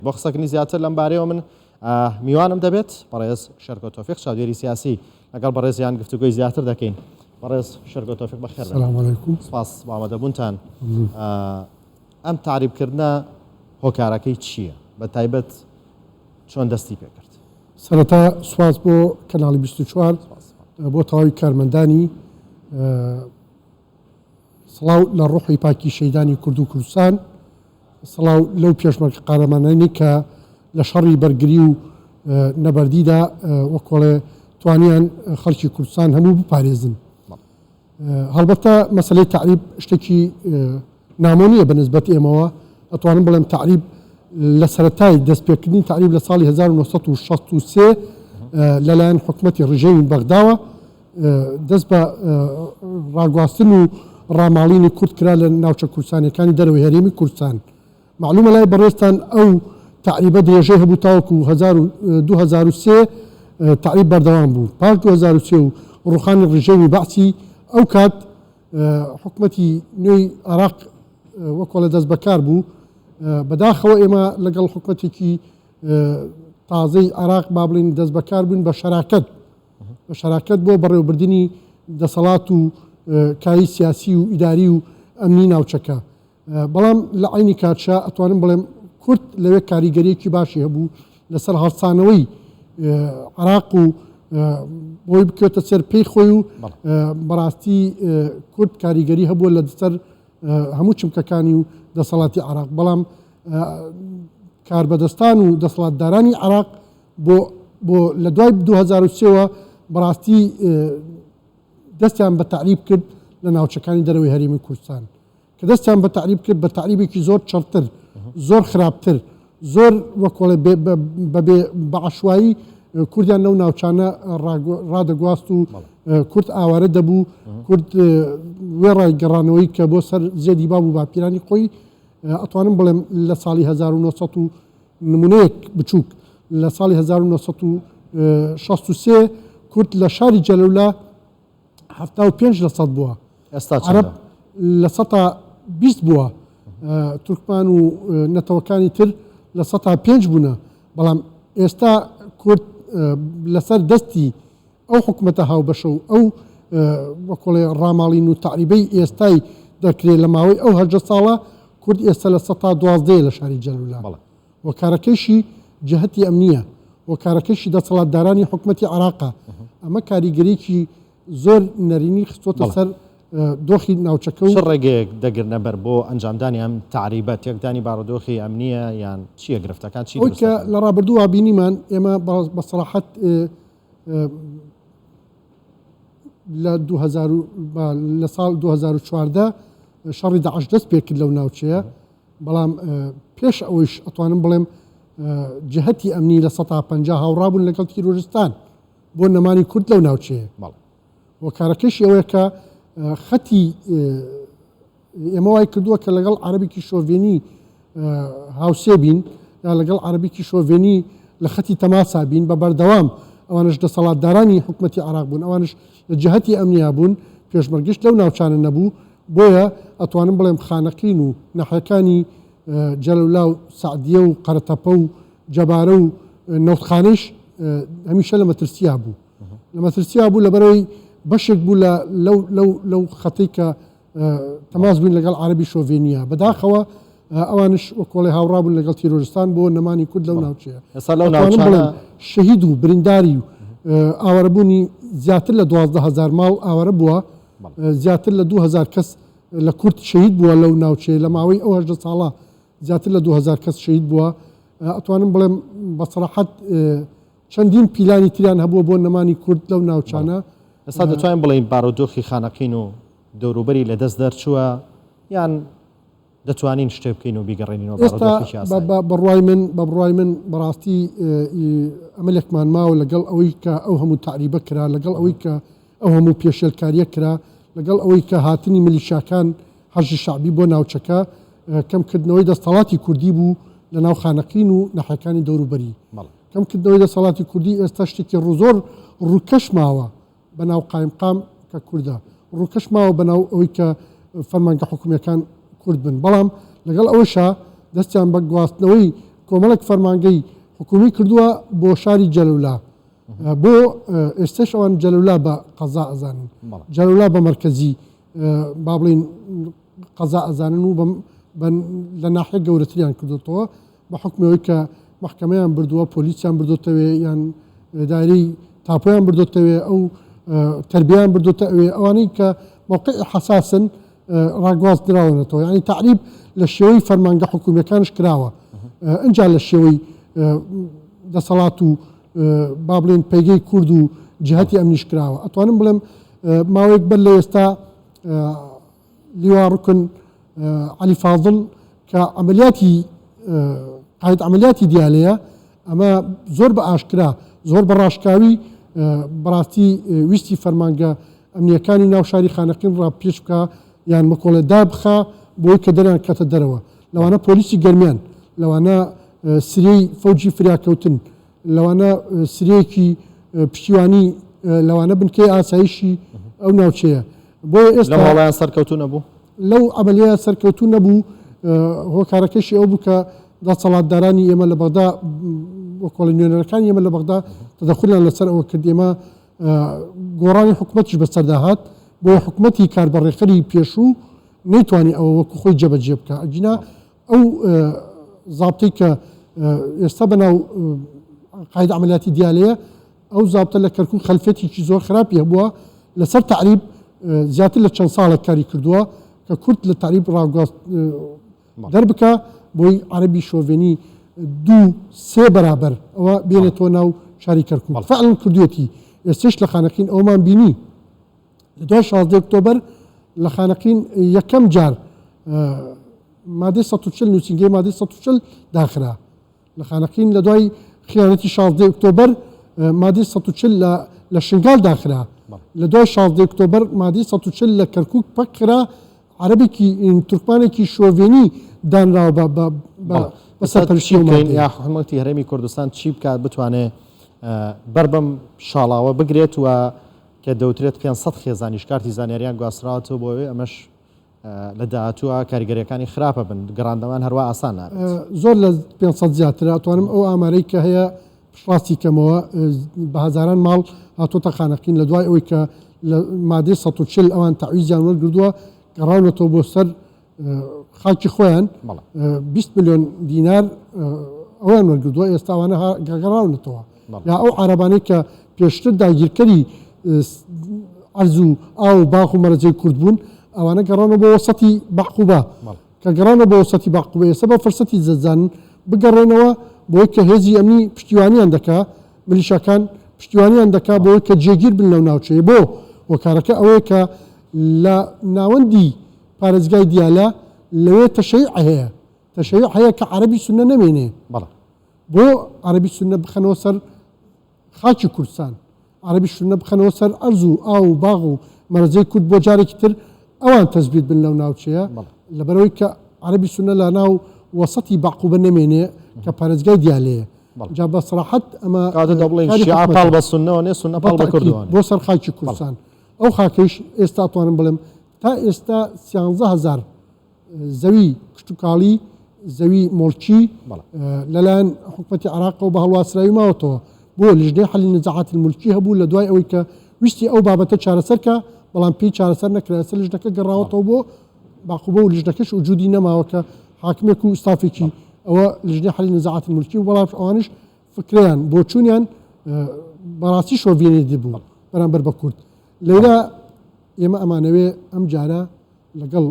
بۆ قسەکردنی زیاتر لەم بارەیەوە من میوانم دەبێت بەڕێز شەرکۆ تۆفیق چاودێری سیاسی لەگەڵ بەڕێزیان گفتوگۆی زیاتر دەکەین. بەڕێز شەرکۆ تۆفیق بەخێر. سلام علیکم. سپاس بۆ ئامادەبوونتان. ئەم تعریبکردنە هۆکارەکەی چییە؟ بە تایبەت چۆن دەستی پێکرد؟ سەرەتا سواز بۆ کەناڵی 24 بۆ تەواوی کارمەندانی سڵاو لە ڕۆحی پاکی شەیدانی کورد و کوردستان، سڵاو لەو پێشمەرگە قارەمانانی کە لە شەڕی بەرگری و نەبەردیدا وەکۆڵێ توانیان خەڵکی کوردستان هەموو بپارێزن. هەڵبەتە مەسەلەی تعریب شتێکی نامۆنیە بەنسبەت ئێمەوە. ئەتوانم بڵێم تعریب لە سەرەتای دەستپێکردنی تعریب لە ساڵی 1963 لەلایەن حکومەتی ڕژێمی بەغداوە دەست بە ڕاگواستن و ڕاماڵینی کورد کرا لە ناوچە کوردستانیەکانی دەرەوەی هەرێمی کوردستان. معلومە لای بەڕێستان ئەو تعریبە درێژەی هەبوو تاوەکو 2003 تعریب بەردەوام بوو. پاش 2003 و ڕوخانی ڕژێمی بەعسی ئەو کات حکومەتی نوێی عێراق وەکۆڵە دەست بەکار بوو. بەداخەوە ئێمە لەگەڵ حکومەتێکی تازەی عێراق با بڵین دەست بەکار بووین بە شەراکەت بۆ بەڕێوەبردننی دەسەڵات و کاری سیاسی و ئیداری و ئەمنی ناوچەکە. بەڵام لە عینی کاتشا ئەتوانم بڵێم کورد لەوێ کاریگەریەکی باشی هەبوو لەسەر هەڵسانەوەی عێراق و بۆی بکوێتە سەر پێی خۆی و بەڕاستی کورد کاریگەری هەبووە لە سەر هەموو چمکەکانی و دەسەڵاتی عێراق. بەڵام کاربەدەستان و دەسەڵاتدارانی عێراق بۆ لە دوای 2003ەوە بەڕاستی دەستیان بە تعریب کرد لە ناوچەکانی دەرەوەی هەرێمی کوردستان کە دەستیان بە تعریب کرد بە تعریبێکی زۆر چڕتر، زۆر خراپتر، زۆر وەکۆڵێ بە عەشوایی کوردیان لەو ناوچانە ڕادەگواست و کورد ئاوارە دەبوو. کورد وێڕای گەڕانەوەی کە بۆ سەر زێدی بابوو باپیرانی خۆی ئەتوانم بڵێم لە ساڵی 1960 نمونەیەک بچووک لە ساڵی 1963 کورد لە شاری جەلەولا 75% بووە. عەرەب لە 120 بووە. تورکمان و نەتەوەکانی تر لە 105 بوونە. بەڵام ئێستا کورد لەسەر دەستی ئەو حکومەتە هاوبەشە و ئەو وەکۆڵێ ڕاماڵین و تعریبەی ئێستای دەکرێت لە ماوەی ئەو 10 ساڵە کورد ئێستا لە 112 لە شاری جەلەولا. وەکارەکەیشی جەهەتی ئەمنیە، وەکارەکەیشی دەسەڵاتدارانی حکومەتی عێراقە. ئەمە کاریگەریەکی زۆر نەرینی خستۆتە سەر دۆخی ناوچەکە و ڕێگەیەک دەگرنە بەر بۆ ئەنجامدانی ئەم تعریبە تێکدانی بارودۆخی ئەمنیە یان چییە گرفتەکان چی کە لە ڕابردووە بینیمان ئێمە بە سەراحەت لە ساڵ 2014 شەڕی داعش دەست پێکرد لەو ناوچەیە. بەڵام پێش ئەوەش ئەتوانم بڵێم جەهەتی ئەمنی لە 150 هاوڕابوون لەگەڵ تیرۆریستان بۆ نەمانی کورد لەو ناوچەیە. وەکارەکەشی ئەوەیە کە خەتی ئێمە وای کردووە کە لەگەڵ عەرەبێکی شۆڤێنی هاوسێ بین یا لەگەڵ عەرەبێکی شۆڤێنی لە خەتی تەماسا بین بە بەردەوام. ئەوانش دەسەڵاتدارانی حکومەتی عێراق بوون، ئەوانش لە جەهەتی ئەمنیا بوون، پێشمەرگشت لەو ناوچانە نەبوو. بۆیە ئەتوانم بڵێم خانەقین و نەحەکانی جەلەولا و سەعدیە و قەرەتەپە و جەبارە و نەوتخانەیش هەمیشە لە مەترسیا بوو. لە مەترسیا بوو لەبەرەوەی بەشێک بوو لەو خەتەی کە تەماس بووین لەگەڵ عەرەبی شۆڤێنیە. بەداخەوە ئەوانش وەکۆڵێ هاوڕابوون لەگەڵ تیرۆریستان بۆ نەمانی کورد لەو ناوچەیە. شەهید و برینداری و ئاوارەبوونی زیاتر لە 12,000 ماڵ ئاوارە بووە. زیاتر لە 2000 کەس لە کورد شەهید بووە لەو ناوچەیە. لە ماوەی ئەو 10 ساڵە زیاتر لە 2000 کەس شەهید بووە. ئەتوانم بڵێم بە سەراحەت چەندین پیلانی تریان هەبووە بۆ نەمانی کورد لەو ناوچانە. ئێستا دەتوانین بڵین بارودۆخی خانەقین و دەوروبەری لە دەست دەرچووە یان دەتوانین شتێ بکەین و بیگەڕێنینەوە بارودۆخی یاسایی؟ بەڕای من بەڕاستی ئەمەلێکمان ماوە لەگەڵ ئەوەی کە ئەو هەموو تعریبە کرا، لەگەڵ ئەوەی کە ئەو هەموو پێشێلکاریە کرا، لەگەڵ ئەوەی کە هاتنی ملیشاکان هەرژی شعبی بۆ ناوچەکە کەمکردنەوەی دەسەڵاتی کوردی بوو لە ناو خانەقین و نەحەکانی دەوروبەری. کەمکردنەوەی دەسەڵاتی کوردی ئێستا شتێکی زۆر ڕووکەش ماوە بەناو قایمقام کە کووردە، ڕووکەش ماوە بەناو ئەوەی کە فەرمانگە حکوومیەکان کورد بن. بەڵام لەگەڵ ئەوەشە دەستیان بە گواستنەوەی کۆمەڵک فەرمانگەی حکومی کردووە بۆ شاری جەلولا بۆ ئێستش ئەوان جەلولا بە قەزا ئەزانن جەلولا بە مرکزی با بڵین قەزا ئەزانن و لە ناحیە گەورەتریان کردوتەوە بە حکمەوەی کە محکەمەیان بردووە پۆلیسیان بردوتەوێ یان داری تاپۆیان بردوتەوێ ئەو تربیان بردوتەوێ ئەوانەی کە موقع حساسن ڕاگواز دراونەتەوە ینی تعریب لە شێوەی فەرمانگە حکوومیەکانش کراوە ئەجا لە شێوەی دەسەڵات و با بڵێن پێگەی کورد و جهەتی ئەمنیش کراوە ئەتوانم بڵێم ماوەیەک بەر لە ئێستا لیوا ڕوکن علی فاضل کە عملیاتی قاید عملیاتی دیالەیە ئەمە زۆر بە ئاشکرا زۆر بە ڕاشکاوی بەڕاستی ویستی فەرمانگە ئەمنیەکانی ناو شاری خانەقین ڕا پێش بکە یان مەکۆڵە دابخە بۆی کە دەریان کەتە دەرەوە لەوانە پۆلیسی گەرمیان لەوانە سرەی فەوجی فریاکەوتن لەوانە سرەیەکی پشتیوانی لەوانە بنکەی ئاسایشی ئەو ناوچەیە بۆیە ئێستا لەوڵیان سەرکەوتو نەبوو لەو ئەمەلیە سەرکەوتو نەبوو هۆکارەکەشی ئەو بوو کە دەسەڵاتدارانی ئێمە لە بەغدا وەکۆڵە نوێنەرەکانی ئێمە لە بەغدا تەدەخولیان لەسەر ئەوە کرد ئێمە گۆڕانی حکوومەتیش بەسەردا هات بۆ حکوومەتی کاربەڕێخەری پێشوو نەیتوانی ئەوە وەکو خۆی جەبەجێ بکە ئەجینا ئەو زابطەی کە ئێستا بەناو قاید عملیاتی دیالەیە ئەو زابطە لە کەرکوو خەلفەتێکی زۆر خراپی هەبووە لەسەر تعریب زیاتر لە چەند ساڵە کاری کردووە کە کورد لە تعریب ڕاگواست دەربکە بۆی عەربی شۆڤێنی دوو سێ بەرابەر ئەوە بێنێتەوە ناو شاری کەرکوو فعلا کردوێتی ئێستش لە خانەقین ئەومان بینی لە دوای 16 ئۆکتۆبەر لە خانەقین یەکەم جار مادەی 140 نووسینگەی مادەی 140 داخرا لە خانەقین لە دوای خیانەتی 16 ئۆکتۆبەر مادەی 140 لە شنگال داخرا لە دوای 16 ئۆکتۆبەر مادەی 140 لە کەرکووک پەکرا عەربێکی تورکمانێکی شۆڤێنی دانراوە بە سەرپەرشتی یا حکوومەتی هەرێمی کوردستان چی بکات بتوانێت بەر بەم شاڵاوە بگرێت و کە دەوترێت 500 خێزانیش کارتی زانیاریان گواستراوەتەوە بۆەوەی ئەمەش لە داهاتووە کاریگەریەکانی خراپە بن گەڕاندەوان هەروە ئاسان نابێت زۆر لە 500 زیاترە ئەتوانم ئەو ئامارەی کە هەیە پشڕاستی کەمەوە بە هەزاران ماڵ هاتۆتە خانەقین لە دوای ئەوەی کە لە مادەی 140 ئەوان تەعویزیان وەرگردووە گەڕاونەتەوە بۆ سەر خاکی خۆیان 20 میلیۆن دینار ئەویان وەرگردووە ئێستاوانە گەڕاونەتەوە یا ئەو عەرەبانەی کە پێشتر داگیرکەری عەرز و ئاو و باخ و مەرەجەی کورد بوون ئەوانە گەڕانەوە بۆ وەسەتی بەعقوبە کە گەڕانە بۆ وەسەتی بەعقوبە ئێستا بە فەرسەتی زەزانن بگەڕێنەوە بۆی کە هێزی ئەمنی پشتیوانیان دەکا ملیشەکان پشتیوانیان دەکا بۆی کە جێگیر بن لەو ناوچەیە بۆ هۆکارەکە ئەوەیە کە لە ناوەندی پارێزگای دیالە لەوێ تەشەیع هەیە تەشەیع هەیە کە عەرەبی سوننە نەمێنێ بۆ عەرەبی سوننە بخەنەوە سەر خاکی کوردستان عەرەبی سوننە بخەنەوە سەر ئەرز و ئاو و باغ و مەرەجەی کورد بۆ جارێکی تر ئەوان تەزبیت بن لەو ناوچەیە لەبەرەوەی کە عەرەبی سوننە لە ناو وەسەتی بەعقوبە نەمێنێ کە پارێزگای دیالەیە جا بە سەراحەت ئەمە پاڵ بە سوننەوە نێ سوننە پاڵ بە کوردوان بۆ سەر خاکی کوردستان ئەو خاکەیش ئێستا توانم بڵێم تا ئێستا 13000 زەوی کشتتوکاڵی زەوی مڵکی لەلایەن حکومەتی عێراق و بە هەڵواسرایی ماوەتەوە بۆ لیژنەی حەلی نزاعاتی مولکی هەبوو لە دوای ئەوەی کە ویستی ئەو بابەتە چارەسەرکە بەڵام پێی چارەسەر نەکرا سەر لیژنەکە گەڕاوەتەوە بۆ باقوبە و لیژنەکەش وجودی نەماوە کە حاکمێک و ستافێکی ئەوە لیژنەی حەلی نزاعاتی مولکی و وەڵام ئەوانش فکریان بۆ چوونیان بەڕاستی شۆڤێنی دەبوو بەرامبەر بە کورد لەیلا ئێمە ئەمانەوێ ئەم جارە لەگەڵ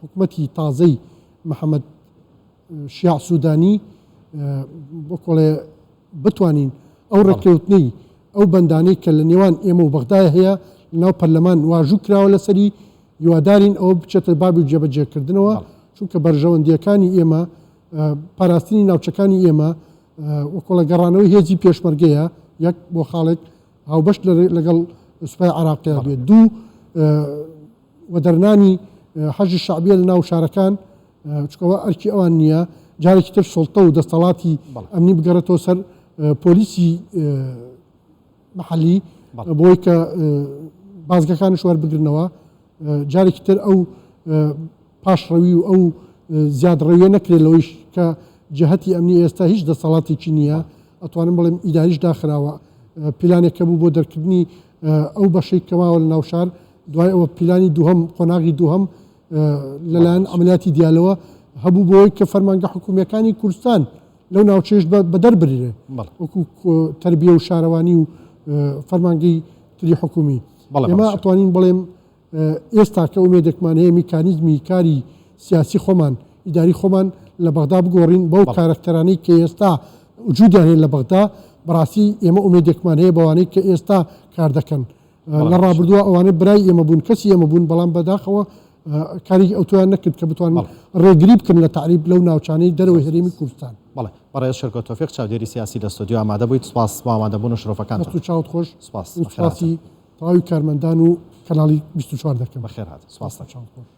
حکومەتی تازەی محەممەد شیع سوودانی بۆکۆڵێ بتوانین ئەو ڕێککەوتنی ئەو بەندانەی کە لە نێوان ئێمە و بەغدای هەیە لەناو پەرلەمان واژوو کراوە لەسەری هیوادارین ئەوە بچێتە بابی و جێبەجێکردنەوە چونکە بەرژەوەندیەکانی ئێمە پاراستنی ناوچەکانی ئێمە وەکۆڵە گەڕانەوەی هێزی پێشمەرگەیە یەک بۆ خاڵێک هاوبەش لەگەڵ سوپای عراقیە بێت دوو وەدەرنانی حەجی شعبیە لە ناو شارەکان چکەوە ئەرکی ئەوان نییە جارێکی تر سڵتە و دەسەڵاتی ئەمنی بگەڕێتەوە سەر پۆلیسی محەلی بۆی کە بازگەکانش وەربگرنەوە جارێکی تر ئەو پاشڕەوی و ئەو زیادڕەویە نەکرێت لەوەیش کە جهتی ئەمنی ئێستا هیچ دەسەڵاتێکی نییە ئەتوانم بڵێم ئیداریش داخراوە پیلانێکە بوو بۆ دەرکردنی ئەو بەشەی کەماوە لە ناوشار دوای ئەوە پیلانی دووهەم قۆناغی دووهەم لەلایەن ئەمەلیاتی دیالەوە هەبوو بۆی کە فەرمانگە حکوومیەکانی کوردستان لەو ناوچێش بە دەربرێ وەکو تربیە و شارەوانی و فەرمانگەی تری حکومی ئێمە ئەتوانین بڵێم ئێستا کە ئومێدێکمان هەیە میکانیزمی کاری سیاسی خۆمان ئیداری خۆمان لە بەغدا بگۆڕین بەو کارکتەرانەی کە ئێستا وجودیان هەیە لە بەغدا بەڕاستی ئێمە ئومێدێکمان هەیە بەوانەی کە ئێستا کار دەکەن لە ڕابردووە ئەوانە برای ئێمە بوون کەسی ئێمە بوون بەڵام بەداخەوە کاری ئەوتویان نەکرد کە بتوانن ڕێگری بکەن لە تعریب لەو ناوچانەی دەرەوەی هەرێمی کوردستان بەڵێ بەڕێز شەرکۆ تۆفیق چاودێری سیاسی لە ستۆدیۆ ئامادە بوویت سپاس بۆ ئامادەبوون و شرۆفەکان چاوت خۆش سپاس سپاسی تەواوی کارمەندان و کەناڵی 24 دەکەم بەخێر هات سپاس چاوت خۆش